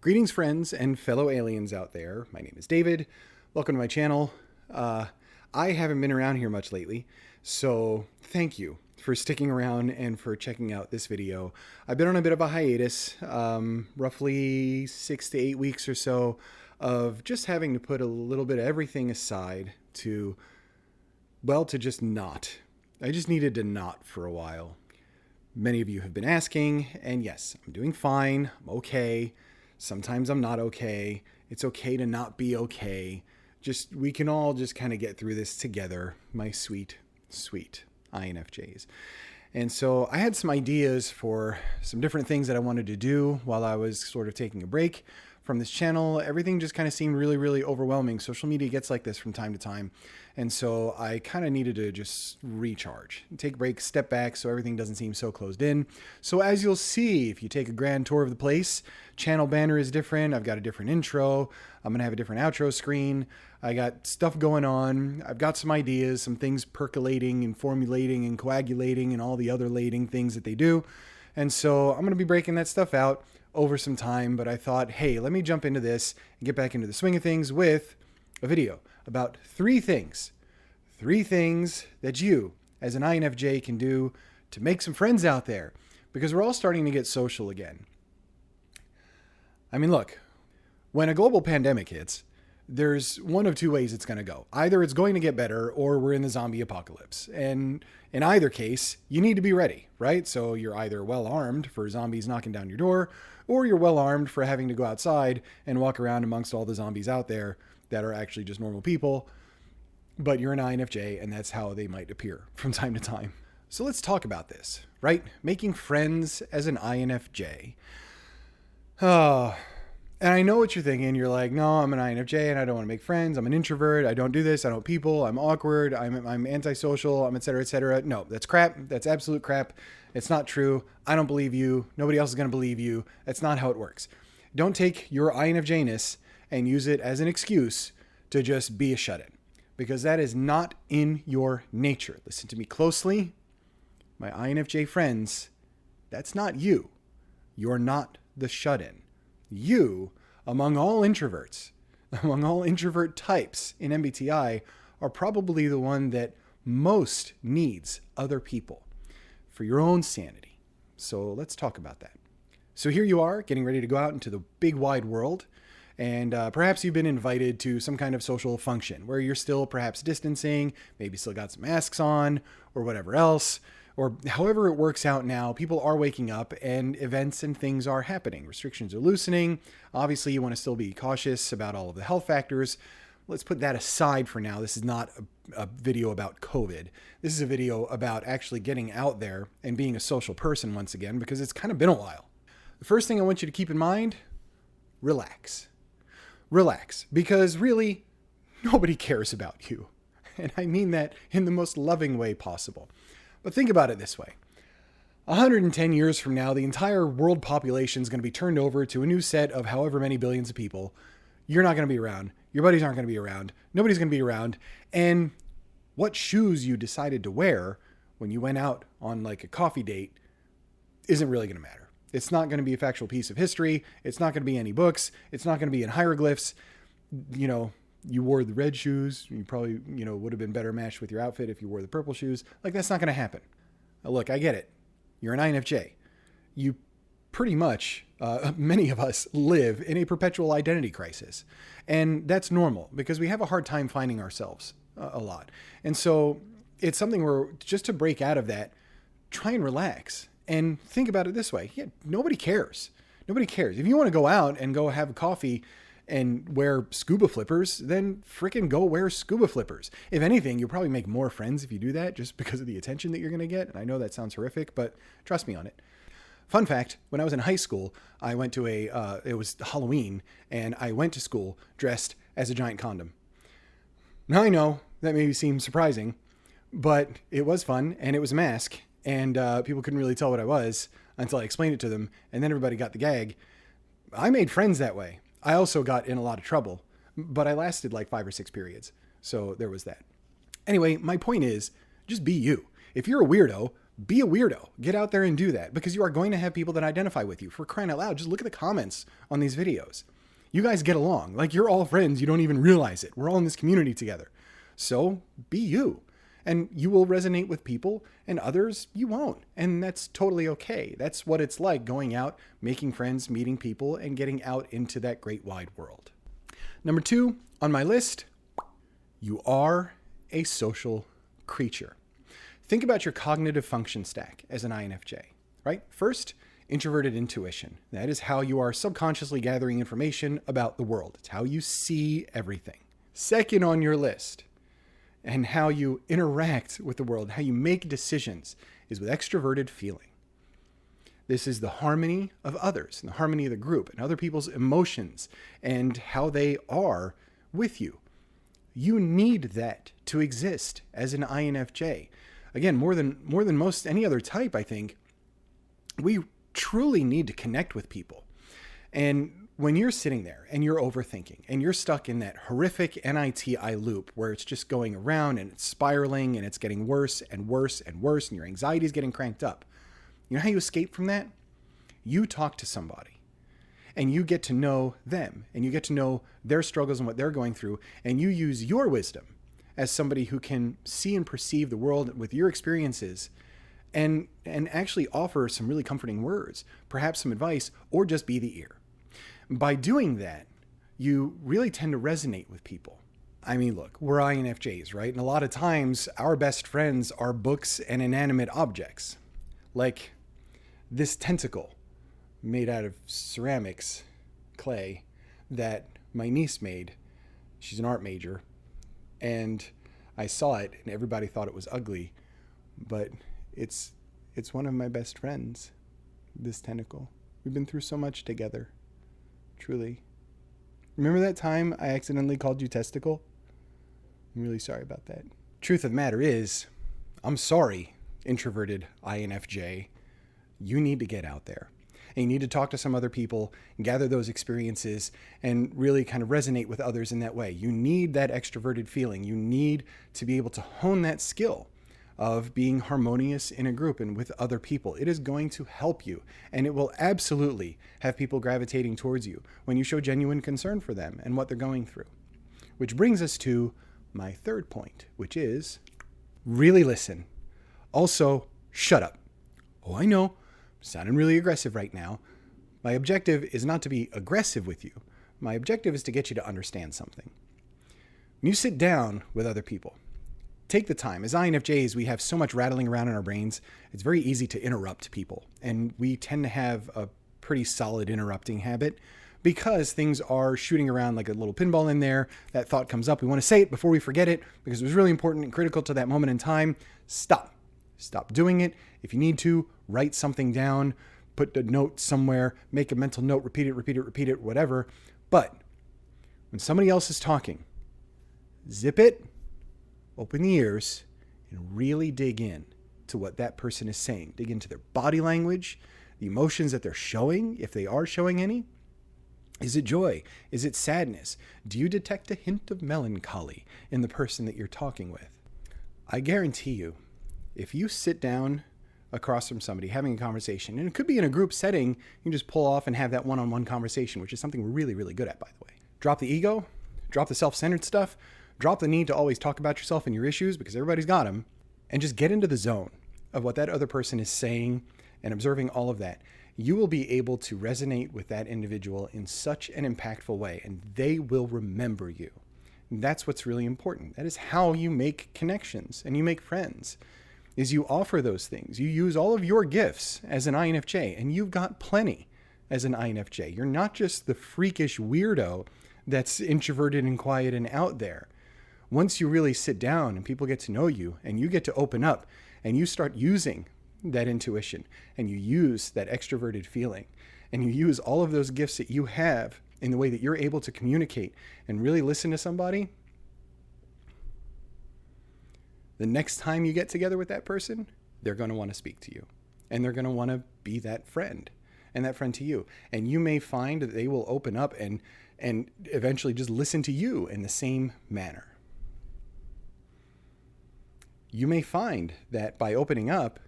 Greetings, friends and fellow aliens out there. My name is David. Welcome to my channel. I haven't been around here much lately, so thank you for sticking around and for checking out this video. I've been on a bit of a hiatus, roughly 6 to 8 weeks or so, of just having to put a little bit of everything aside to just not. I just needed to not for a while. Many of you have been asking, and yes, I'm doing fine. I'm okay. Sometimes I'm not okay. It's okay to not be okay. We can all just kind of get through this together, my sweet, sweet INFJs. And so I had some ideas for some different things that I wanted to do while I was sort of taking a break from this channel. Everything just kind of seemed really, really overwhelming. Social media gets like this from time to time. And so I kind of needed to just recharge, take a break, step back so everything doesn't seem so closed in. So as you'll see, if you take a grand tour of the place, channel banner is different. I've got a different intro. I'm going to have a different outro screen. I got stuff going on. I've got some ideas, some things percolating and formulating and coagulating and all the other lating things that they do. And so I'm going to be breaking that stuff out over some time. But I thought, hey, let me jump into this and get back into the swing of things with a video about three things that you as an INFJ can do to make some friends out there, because we're all starting to get social again. I mean, look, when a global pandemic hits, there's one of two ways it's going to go. Either it's going to get better or we're in the zombie apocalypse. And in either case, you need to be ready, right? So you're either well armed for zombies knocking down your door, or you're well armed for having to go outside and walk around amongst all the zombies out there that are actually just normal people, but you're an INFJ and that's how they might appear from time to time. So let's talk about this, right? Making friends as an INFJ. And I know what you're thinking. You're like, no, I'm an INFJ and I don't want to make friends. I'm an introvert. I don't do this. I don't people. I'm awkward. I'm antisocial. I'm et cetera, et cetera. No, that's crap. That's absolute crap. It's not true. I don't believe you. Nobody else is going to believe you. That's not how it works. Don't take your INFJ-ness and use it as an excuse to just be a shut-in, because that is not in your nature. Listen to me closely. My INFJ friends, that's not you. You're not the shut-in. You, among all introverts, among all introvert types in MBTI, are probably the one that most needs other people for your own sanity. So let's talk about that. So here you are, getting ready to go out into the big wide world. And perhaps you've been invited to some kind of social function where you're still perhaps distancing, maybe still got some masks on or whatever else, or however it works out now. People are waking up and events and things are happening. Restrictions are loosening. Obviously, you want to still be cautious about all of the health factors. Let's put that aside for now. This is not a video about COVID. This is a video about actually getting out there and being a social person once again, because it's kind of been a while. The first thing I want you to keep in mind, relax. Relax, because really, nobody cares about you. And I mean that in the most loving way possible. But think about it this way. 110 years from now, the entire world population is going to be turned over to a new set of however many billions of people. You're not going to be around. Your buddies aren't going to be around. Nobody's going to be around. And what shoes you decided to wear when you went out on like a coffee date isn't really going to matter. It's not going to be a factual piece of history. It's not going to be any books. It's not going to be in hieroglyphs. You know, you wore the red shoes. You probably, would have been better matched with your outfit if you wore the purple shoes. Like, that's not going to happen. Now, look, I get it. You're an INFJ. You pretty much, many of us live in a perpetual identity crisis. And that's normal because we have a hard time finding ourselves a lot. And so it's something where just to break out of that, try and relax. And think about it this way. Yeah, nobody cares. Nobody cares. If you want to go out and go have a coffee and wear scuba flippers, then frickin' go wear scuba flippers. If anything, you'll probably make more friends if you do that just because of the attention that you're going to get. And I know that sounds horrific, but trust me on it. Fun fact, when I was in high school, I went to it was Halloween, and I went to school dressed as a giant condom. Now I know that maybe seems surprising, but it was fun, and it was a mask. And people couldn't really tell what I was until I explained it to them. And then everybody got the gag. I made friends that way. I also got in a lot of trouble, but I lasted like 5 or 6 periods. So there was that. Anyway, my point is just be you. If you're a weirdo, be a weirdo. Get out there and do that, because you are going to have people that identify with you. For crying out loud, just look at the comments on these videos. You guys get along. Like, you're all friends. You don't even realize it. We're all in this community together. So be you. And you will resonate with people, and others you won't. And that's totally okay. That's what it's like going out, making friends, meeting people, and getting out into that great wide world. Number 2 on my list, you are a social creature. Think about your cognitive function stack as an INFJ, right? First, introverted intuition. That is how you are subconsciously gathering information about the world. It's how you see everything. Second on your list, and how you interact with the world, how you make decisions, is with extroverted feeling. This is the harmony of others, and the harmony of the group, and other people's emotions, and how they are with you. You need that to exist as an INFJ. Again, more than most any other type, I think, we truly need to connect with people. And when you're sitting there and you're overthinking and you're stuck in that horrific NITI loop where it's just going around and it's spiraling and it's getting worse and worse and worse and your anxiety is getting cranked up, you know how you escape from that? You talk to somebody and you get to know them and you get to know their struggles and what they're going through, and you use your wisdom as somebody who can see and perceive the world with your experiences and actually offer some really comforting words, perhaps some advice, or just be the ear. By doing that, you really tend to resonate with people. I mean, look, we're INFJs, right? And a lot of times our best friends are books and inanimate objects, like this tentacle made out of ceramics, clay, that my niece made. She's an art major. And I saw it and everybody thought it was ugly, but it's one of my best friends, this tentacle. We've been through so much together. Truly. Remember that time I accidentally called you testicle? I'm really sorry about that. Truth of the matter is, I'm sorry, introverted INFJ. You need to get out there. And you need to talk to some other people and gather those experiences and really kind of resonate with others in that way. You need that extroverted feeling. You need to be able to hone that skill of being harmonious in a group and with other people. It is going to help you, and it will absolutely have people gravitating towards you when you show genuine concern for them and what they're going through. Which brings us to my third point, which is really listen. Also, shut up. Oh, I know, I'm sounding really aggressive right now. My objective is not to be aggressive with you. My objective is to get you to understand something. When you sit down with other people, take the time. As INFJs, we have so much rattling around in our brains. It's very easy to interrupt people. And we tend to have a pretty solid interrupting habit because things are shooting around like a little pinball in there. That thought comes up. We want to say it before we forget it because it was really important and critical to that moment in time. Stop. Stop doing it. If you need to, write something down, put a note somewhere, make a mental note, repeat it, whatever. But when somebody else is talking, zip it, open the ears, and really dig in to what that person is saying. Dig into their body language, the emotions that they're showing, if they are showing any. Is it joy? Is it sadness? Do you detect a hint of melancholy in the person that you're talking with? I guarantee you, if you sit down across from somebody having a conversation, and it could be in a group setting, you can just pull off and have that one-on-one conversation, which is something we're really, really good at, by the way. Drop the ego, drop the self-centered stuff, drop the need to always talk about yourself and your issues because everybody's got them, and just get into the zone of what that other person is saying and observing all of that. You will be able to resonate with that individual in such an impactful way, and they will remember you. And that's what's really important. That is how you make connections and you make friends, is you offer those things. You use all of your gifts as an INFJ, and you've got plenty as an INFJ. You're not just the freakish weirdo that's introverted and quiet and out there. Once you really sit down and people get to know you and you get to open up and you start using that intuition and you use that extroverted feeling and you use all of those gifts that you have in the way that you're able to communicate and really listen to somebody, the next time you get together with that person, they're going to want to speak to you and they're going to want to be that friend and that friend to you. And you may find that they will open up and eventually just listen to you in the same manner. You may find that by opening up,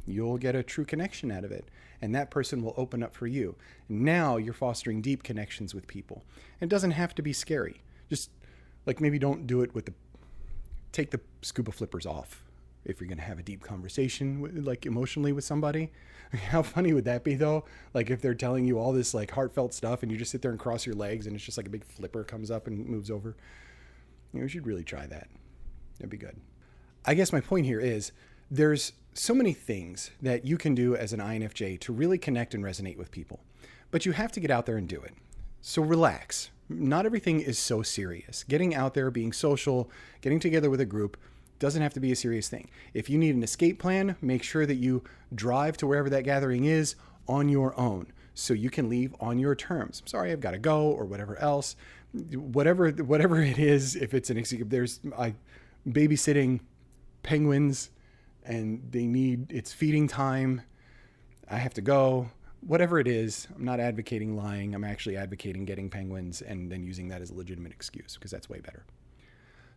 you'll get a true connection out of it. And that person will open up for you. Now you're fostering deep connections with people. It doesn't have to be scary. Just like maybe don't do it with take the scuba flippers off if you're going to have a deep conversation like emotionally with somebody. How funny would that be though? Like if they're telling you all this like heartfelt stuff and you just sit there and cross your legs and it's just like a big flipper comes up and moves over. We should really try that. That'd be good. I guess my point here is there's so many things that you can do as an INFJ to really connect and resonate with people, but you have to get out there and do it. So relax. Not everything is so serious. Getting out there, being social, getting together with a group doesn't have to be a serious thing. If you need an escape plan, make sure that you drive to wherever that gathering is on your own so you can leave on your terms. Sorry, I've got to go or whatever else. Whatever it is, if it's there's babysitting penguins and it's feeding time, I have to go. Whatever it is, I'm not advocating lying. I'm actually advocating getting penguins and then using that as a legitimate excuse because that's way better.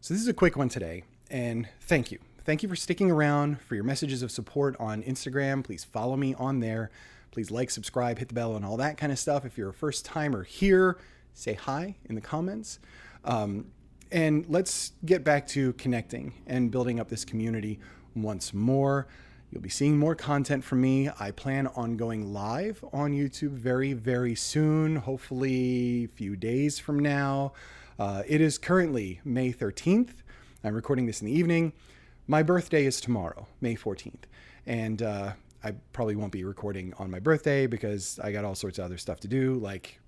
So this is a quick one today, and thank you. Thank you for sticking around, for your messages of support on Instagram. Please follow me on there. Please like, subscribe, hit the bell, and all that kind of stuff. If you're a first timer here, say hi in the comments. And let's get back to connecting and building up this community once more. You'll be seeing more content from me. I plan on going live on YouTube very, very soon, hopefully a few days from now. It is currently May 13th. I'm recording this in the evening. My birthday is tomorrow, May 14th. And I probably won't be recording on my birthday because I got all sorts of other stuff to do, like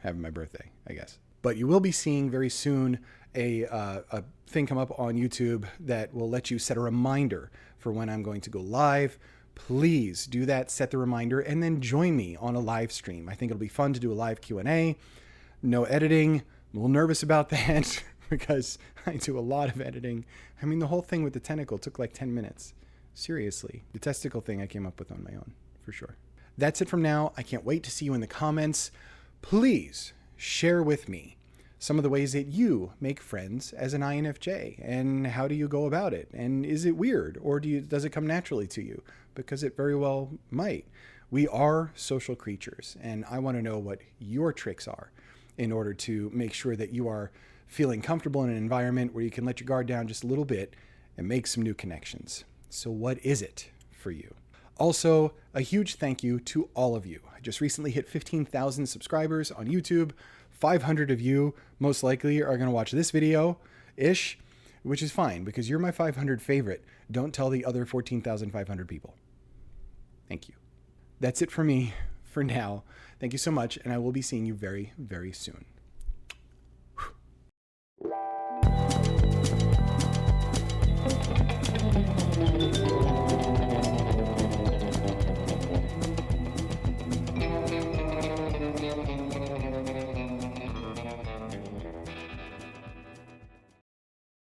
having my birthday, I guess. But you will be seeing very soon a thing come up on YouTube that will let you set a reminder for when I'm going to go live. Please do that, set the reminder, and then join me on a live stream. I think it'll be fun to do a live Q&A. No editing. I'm a little nervous about that because I do a lot of editing. I mean, the whole thing with the tentacle took like 10 minutes. Seriously. The testicle thing I came up with on my own, for sure. That's it from now. I can't wait to see you in the comments. Please share with me some of the ways that you make friends as an INFJ, and how do you go about it? And is it weird, or does it come naturally to you? Because it very well might. We are social creatures, and I want to know what your tricks are in order to make sure that you are feeling comfortable in an environment where you can let your guard down just a little bit and make some new connections. So what is it for you? Also, a huge thank you to all of you. I just recently hit 15,000 subscribers on YouTube. 500 of you most likely are going to watch this video-ish, which is fine because you're my 500 favorite. Don't tell the other 14,500 people. Thank you. That's it for me for now. Thank you so much, and I will be seeing you very, very soon.